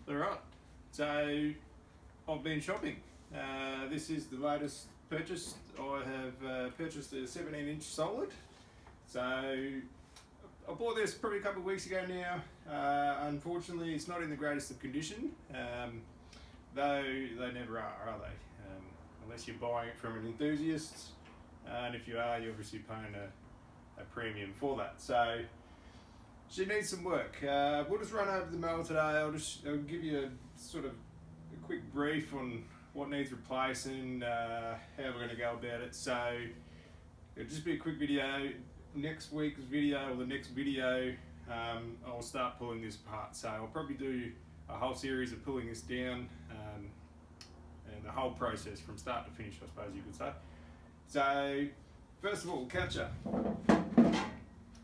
Alright, so I've been shopping. This is the latest purchase. I have purchased a 17-inch solid. So I bought this probably a couple of weeks ago now. Unfortunately, it's not in the greatest of condition, though they never are they? Unless you're buying it from an enthusiast, and if you are, you're obviously paying a premium for that. So she needs some work. We'll just run over the mower today. I'll give you a sort of a quick brief on what needs replacing, how we're going to go about it. So it'll just be a quick video. Next week's video or the next video, I'll start pulling this apart. So I'll probably do a whole series of pulling this down, and the whole process from start to finish, I suppose you could say. So first of all, catcher.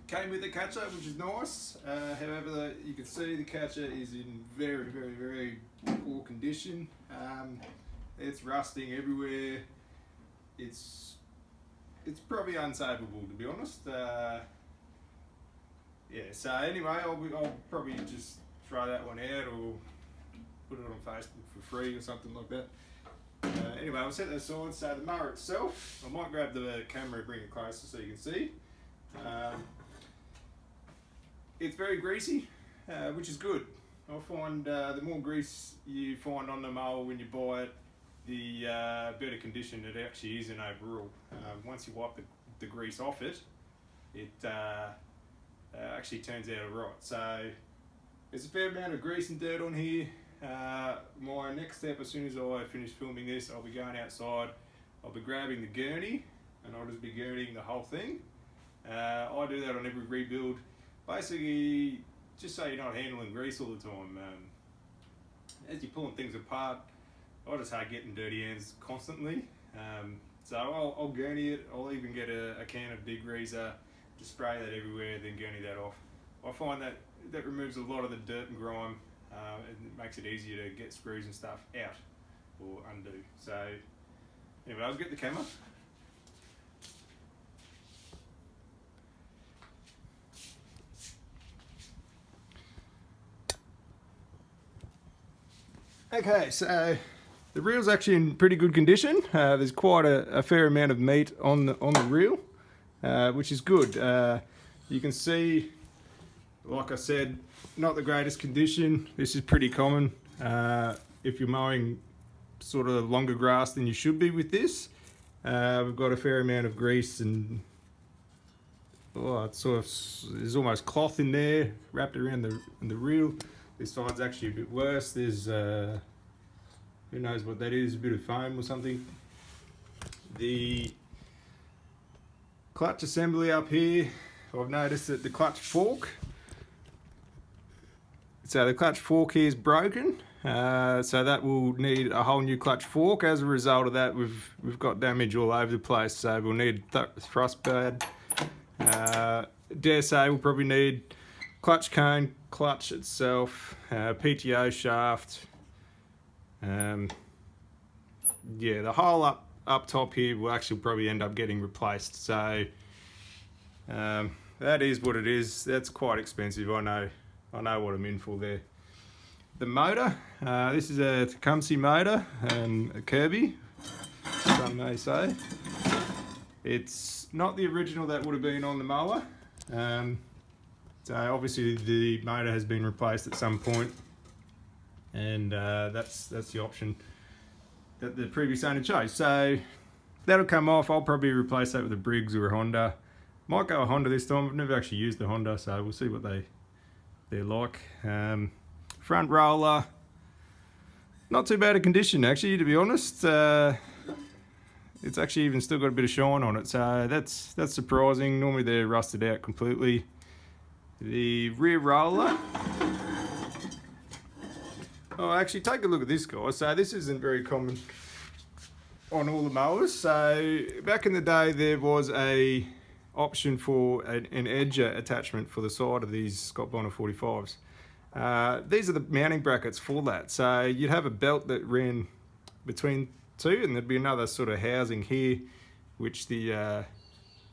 Came with the catcher, which is nice. However, you can see the catcher is in very, very, very poor condition. It's rusting everywhere. It's probably unsavable, to be honest. Yeah. So anyway, I'll probably just throw that one out or put it on Facebook for free or something like that. Anyway, I'll set that aside. So the mower itself, I might grab the camera and bring it closer so you can see. It's very greasy, which is good. I find the more grease you find on the mower when you buy it, the better condition it actually is in overall. Once you wipe the grease off it, it actually turns out alright. So there's a fair amount of grease and dirt on here. My next step, as soon as I finish filming this, I'll be going outside. I'll be grabbing the gurney and I'll just be gurneying the whole thing. I do that on every rebuild. Basically, just so you're not handling grease all the time. As you're pulling things apart, I just hate getting dirty hands constantly. So I'll gurney it. I'll even get a can of degreaser, just spray that everywhere, then gurney that off. I find that removes a lot of the dirt and grime. It makes it easier to get screws and stuff out or undo. So anyway, I'll get the camera. Okay, so the reel's actually in pretty good condition. There's quite a fair amount of meat on the reel, which is good. You can see, like I said, not the greatest condition. This is pretty common if you're mowing sort of longer grass than you should be with this. We've got a fair amount of grease and there's almost cloth in there wrapped around the reel. This side's actually a bit worse. There's who knows what that is, a bit of foam or something. The clutch assembly up here, I've noticed that the clutch fork, so the clutch fork here is broken, so that will need a whole new clutch fork. As a result of that, we've got damage all over the place, so we'll need thrust pad. Dare say we'll probably need clutch cone, clutch itself, PTO shaft. Yeah, the hole up top here will actually probably end up getting replaced. So that is what it is. That's quite expensive. I know what I'm in for there. The motor, this is a Tecumseh motor, a Kirby, some may say. It's not the original that would have been on the mower. So obviously the motor has been replaced at some point, and that's the option that the previous owner chose. So that'll come off. I'll probably replace that with a Briggs or a Honda. Might go a Honda this time. I've never actually used the Honda, so we'll see what they're like. Front roller, not too bad a condition actually, to be honest. It's actually even still got a bit of shine on it, so that's surprising. Normally they're rusted out completely. The rear roller, oh, actually take a look at this, guys. So this isn't very common on all the mowers. So back in the day there was a option for an edger attachment for the side of these Scott Bonnar 45s. These are the mounting brackets for that. So you'd have a belt that ran between two, and there'd be another sort of housing here which the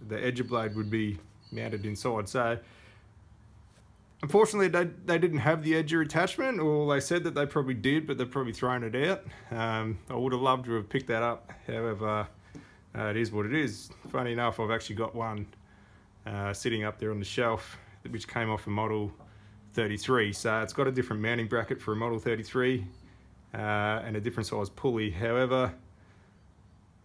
edger blade would be mounted inside. So Unfortunately, they didn't have the edger attachment, or they said that they probably did, but they've probably thrown it out. I would have loved to have picked that up. However, it is what it is. Funny enough, I've actually got one sitting up there on the shelf, which came off a Model 33. So it's got a different mounting bracket for a Model 33 and a different size pulley. However,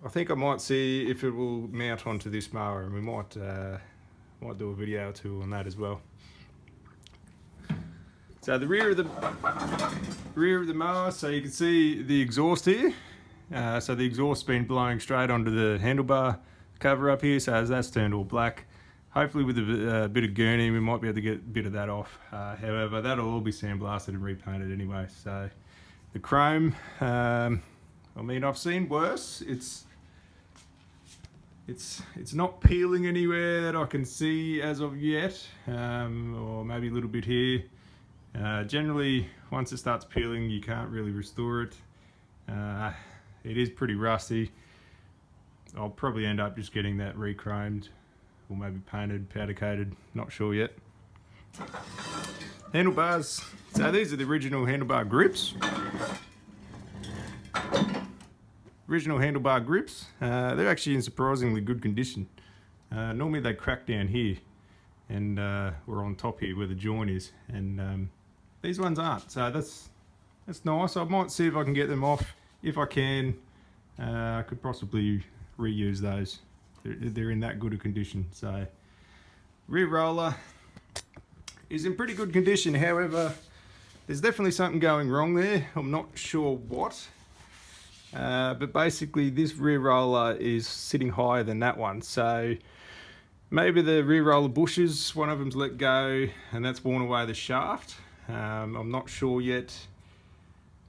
I think I might see if it will mount onto this mower, and we might do a video or two on that as well. So the rear of the mower, so you can see the exhaust here. So the exhaust's been blowing straight onto the handlebar cover up here, so as that's turned all black, hopefully with a bit of gurney we might be able to get a bit of that off. However, that'll all be sandblasted and repainted anyway. So the chrome, I mean, I've seen worse. It's not peeling anywhere that I can see as of yet, or maybe a little bit here. Generally, once it starts peeling, you can't really restore it. It is pretty rusty. I'll probably end up just getting that re-chromed, or maybe painted, powder coated, not sure yet. Handlebars, so these are the original handlebar grips. Original handlebar grips, they're actually in surprisingly good condition. Normally they crack down here, and we're on top here where the joint is, and these ones aren't, so that's nice. I might see if I can get them off. If I can, I could possibly reuse those. They're in that good a condition. So rear roller is in pretty good condition. However, there's definitely something going wrong there. I'm not sure what, but basically this rear roller is sitting higher than that one. So maybe the rear roller bushes, one of them's let go and that's worn away the shaft. I'm not sure yet.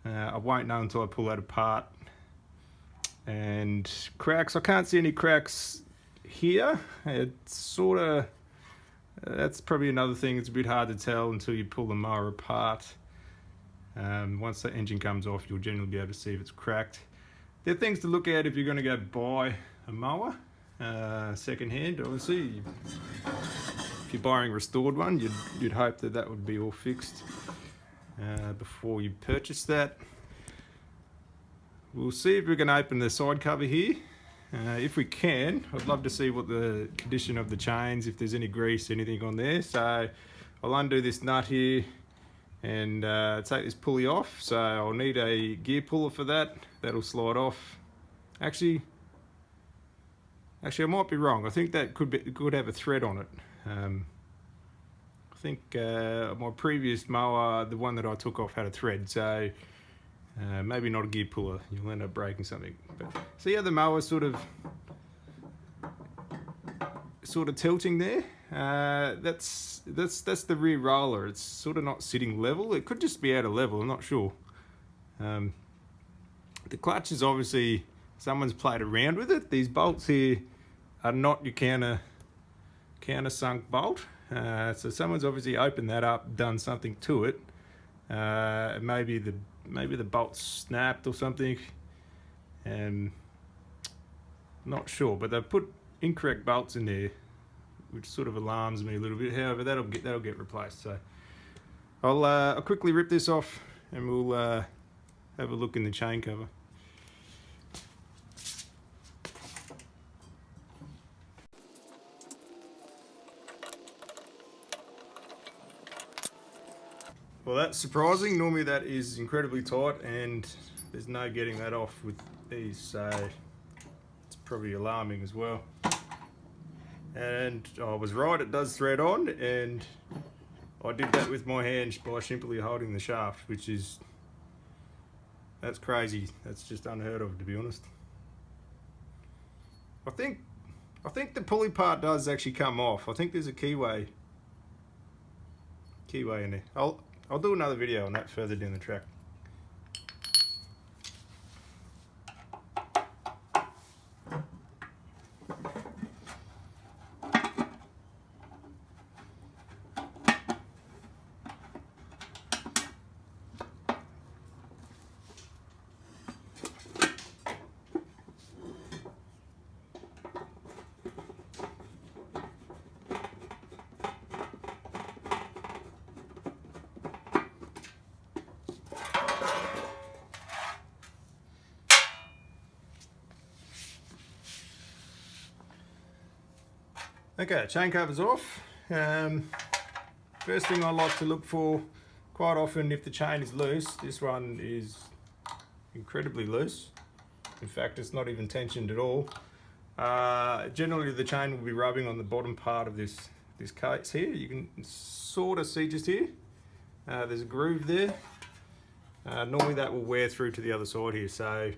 I won't know until I pull that apart. And cracks, I can't see any cracks here. It's sort of, that's probably another thing. It's a bit hard to tell until you pull the mower apart. Once the engine comes off, you'll generally be able to see if it's cracked. There are things to look at if you're going to go buy a mower second hand. Obviously, if you're buying a restored one, you'd hope that that would be all fixed before you purchase that. We'll see if we can open the side cover here. If we can, I'd love to see what the condition of the chains, if there's any grease, anything on there. So I'll undo this nut here and take this pulley off. So I'll need a gear puller for that. That'll slide off. Actually, I might be wrong. I think that could have a thread on it. I think my previous mower, the one that I took off, had a thread. So maybe not a gear puller. You'll end up breaking something. But see how the mower's sort of tilting there. That's the rear roller. It's sort of not sitting level. It could just be out of level. I'm not sure. The clutch is obviously someone's played around with it. These bolts here are not your countersunk bolt. So someone's obviously opened that up, done something to it. Maybe the bolt snapped or something. Not sure, but they've put incorrect bolts in there, which sort of alarms me a little bit. However, that'll get replaced. So I'll quickly rip this off and we'll have a look in the chain cover. Well, that's surprising. Normally that is incredibly tight and there's no getting that off with these, so it's probably alarming as well. And I was right, it does thread on, and I did that with my hand by simply holding the shaft, which is, that's crazy. That's just unheard of, to be honest. I think the pulley part does actually come off. I think there's a keyway in there. I'll do another video on that further down the track. Okay, chain cover's off. First thing I like to look for, quite often if the chain is loose, this one is incredibly loose. In fact, it's not even tensioned at all. Generally the chain will be rubbing on the bottom part of this case here. You can sort of see just here. There's a groove there. Normally that will wear through to the other side here, so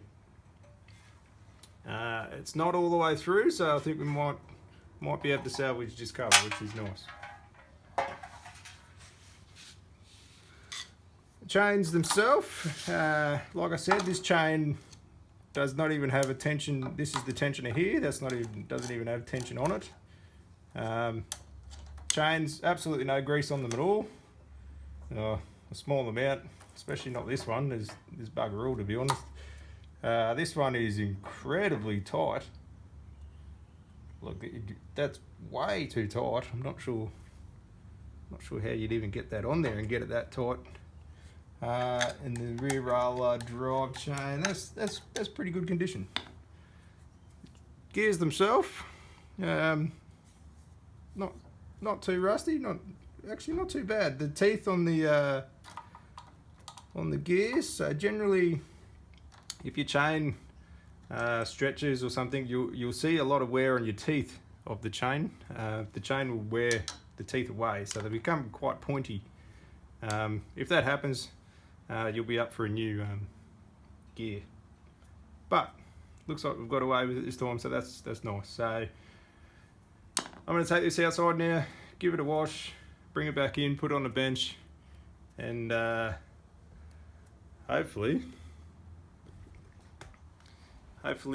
it's not all the way through, so I think we might be able to salvage this cover, which is nice. The chains themselves, like I said, this chain does not even have a tension. This is the tensioner here. Doesn't even have tension on it. Chains, absolutely no grease on them at all. A small amount, especially not this one. There's bugger all, to be honest. This one is incredibly tight. Look, that's way too tight. I'm not sure how you'd even get that on there and get it that tight. And the rear rail drive chain, that's pretty good condition. Gears themselves, not too rusty, actually not too bad. The teeth on the gears, so generally if your chain stretches or something, you'll see a lot of wear on your teeth of the chain. The chain will wear the teeth away, so they become quite pointy. If that happens, you'll be up for a new gear. But looks like we've got away with it this time, so that's nice. So I'm going to take this outside now, give it a wash, bring it back in, put it on the bench, and hopefully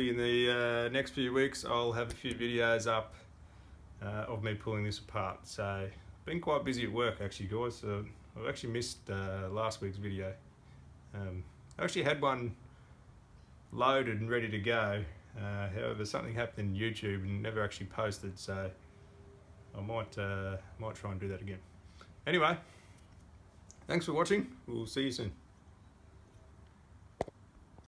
in the next few weeks I'll have a few videos up of me pulling this apart. So I've been quite busy at work actually, guys, so I've actually missed last week's video. I actually had one loaded and ready to go, however something happened in YouTube and never actually posted, so I might try and do that again. Anyway, thanks for watching, we'll see you soon.